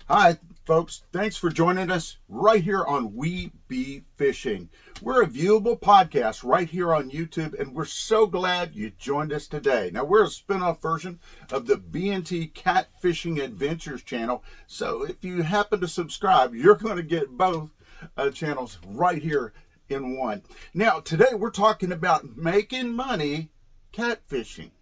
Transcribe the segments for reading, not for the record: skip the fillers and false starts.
Hi, folks. Thanks for joining us right here on We Be Fishing. We're a viewable podcast right here on YouTube, and we're so glad you joined us today. Now, we're a spin-off version of the B&T Catfishing Adventures channel, so if you happen to subscribe, you're going to get both channels right here in one. Now, today we're talking about making money catfishing.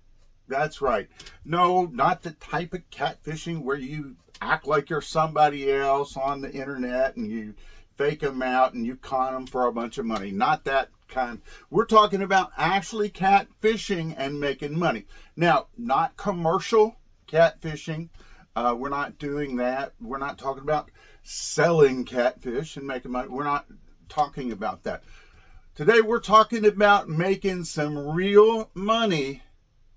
That's right. No, not the type of catfishing where you act like you're somebody else on the internet and you fake them out and you con them for a bunch of money. Not that kind. We're talking about actually catfishing and making money. Now, not commercial catfishing. We're not doing that. We're not talking about selling catfish and making money. We're not talking about that. Today, we're talking about making some real money.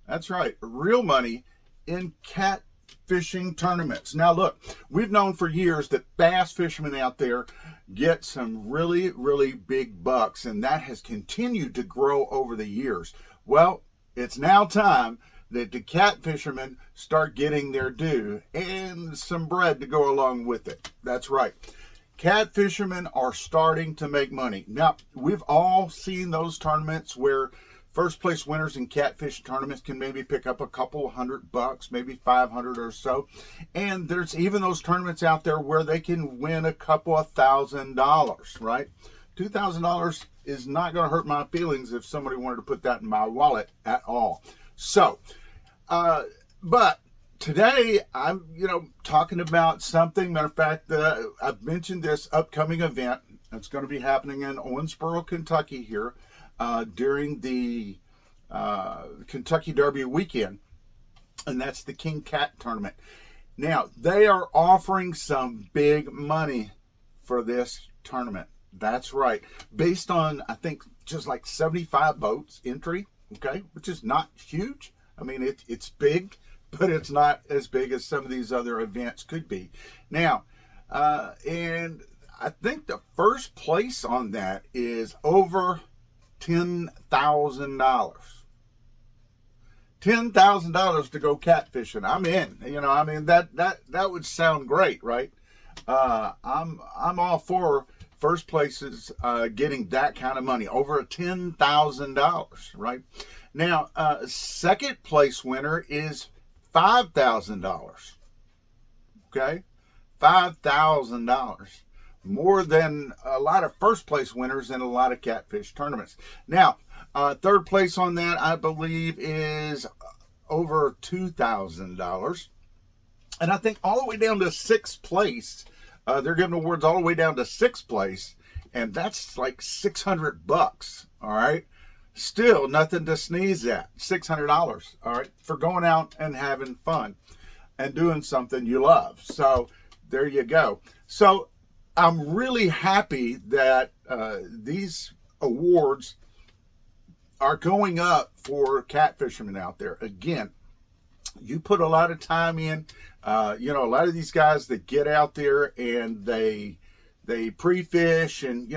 That's right, real money in catfishing tournaments. Now look, we've known for years that bass fishermen out there get some really, really big bucks, and that has continued to grow over the years. Well, it's now time that the cat fishermen start getting their due and some bread to go along with it. That's right. Cat fishermen are starting to make money. Now, we've all seen those tournaments where first place winners in catfish tournaments can maybe pick up a couple $100, maybe 500 or so. And there's even those tournaments out there where they can win a couple of $1,000, right? $2,000 is not going to hurt my feelings if somebody wanted to put that in my wallet at all. So, but today I'm, talking about something. Matter of fact, I've mentioned this upcoming event. It's going to be happening in Owensboro, Kentucky here. During the Kentucky Derby weekend, and that's the King Cat tournament. Now, they are offering some big money for this tournament. That's right. Based on, I think, just like 75 boats entry, okay, which is not huge. I mean, it's big, but it's not as big as some of these other events could be. Now, and I think the first place on that is over $10,000. $10,000 to go catfishing. I'm in. That would sound great, right? I'm all for first places getting that kind of money, over $10,000, right? Now, second place winner is $5,000. Okay, $5,000. More than a lot of first place winners in a lot of catfish tournaments. Now, third place on that, I believe, is over $2,000. And I think all the way down to sixth place, they're giving awards all the way down to sixth place, and that's like $600. All right, still nothing to sneeze at. $600. All right, for going out and having fun and doing something you love. So there you go. So I'm really happy that these awards are going up for cat fishermen out there. Again, you put a lot of time in. A lot of these guys that get out there and they pre-fish, and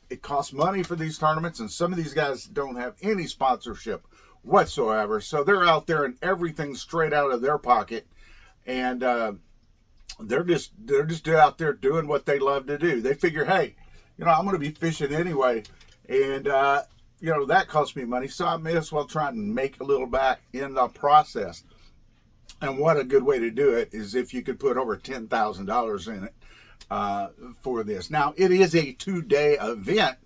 it costs money for these tournaments, and some of these guys don't have any sponsorship whatsoever. So they're out there and everything's straight out of their pocket, and they're just out there doing what they love to do. They figure, hey, I'm going to be fishing anyway, and that costs me money, so I may as well try and make a little back in the process. And what a good way to do it is if you could put over $10,000 in it for this. Now, it is a 2-day event.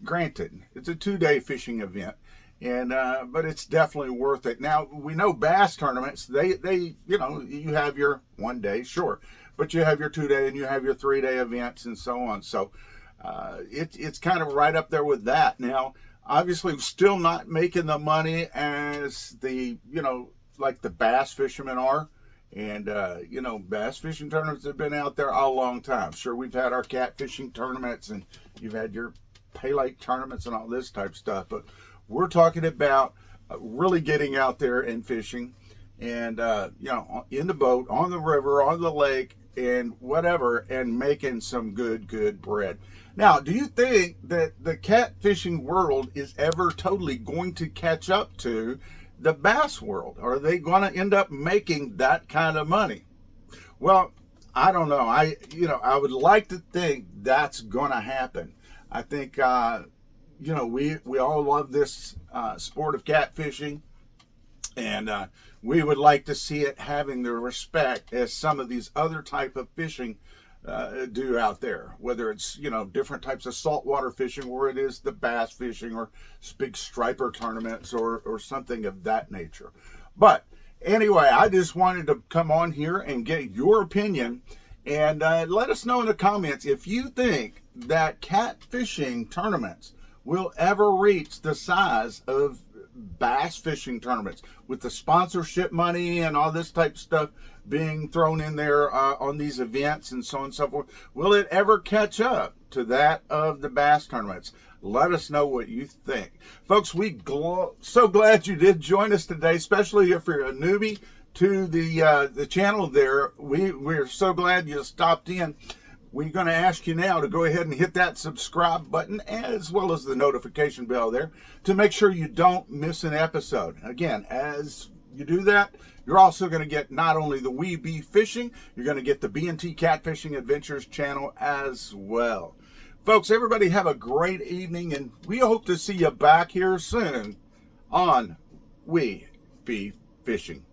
Granted, it's a 2-day fishing event. And but it's definitely worth it. Now, we know bass tournaments, they you have your 1 day, sure, but you have your 2-day and you have your 3-day events and so on. So it's kind of right up there with that. Now, obviously, still not making the money as the like the bass fishermen are. And bass fishing tournaments have been out there a long time. Sure, we've had our catfishing tournaments, and you've had your pay lake tournaments and all this type of stuff, but we're talking about really getting out there and fishing, and in the boat, on the river, on the lake, and whatever, and making some good bread. Now, do you think that the catfishing world is ever totally going to catch up to the bass world? Are they going to end up making that kind of money? Well, I don't know. I would like to think that's going to happen. I think, we all love this sport of catfishing, and we would like to see it having the respect as some of these other type of fishing do out there, whether it's different types of saltwater fishing, or it is the bass fishing, or big striper tournaments, or something of that nature. But anyway, I just wanted to come on here and get your opinion, and let us know in the comments if you think that catfishing tournaments will ever reach the size of bass fishing tournaments, with the sponsorship money and all this type of stuff being thrown in there on these events and so on and so forth. Will it ever catch up to that of the bass tournaments? Let us know what you think. Folks, so glad you did join us today, especially if you're a newbie to the channel there. We're so glad you stopped in. We're going to ask you now to go ahead and hit that subscribe button, as well as the notification bell there, to make sure you don't miss an episode. Again, as you do that, you're also going to get not only the We Be Fishing, you're going to get the B&T Catfishing Adventures channel as well. Folks, everybody have a great evening, and we hope to see you back here soon on We Be Fishing.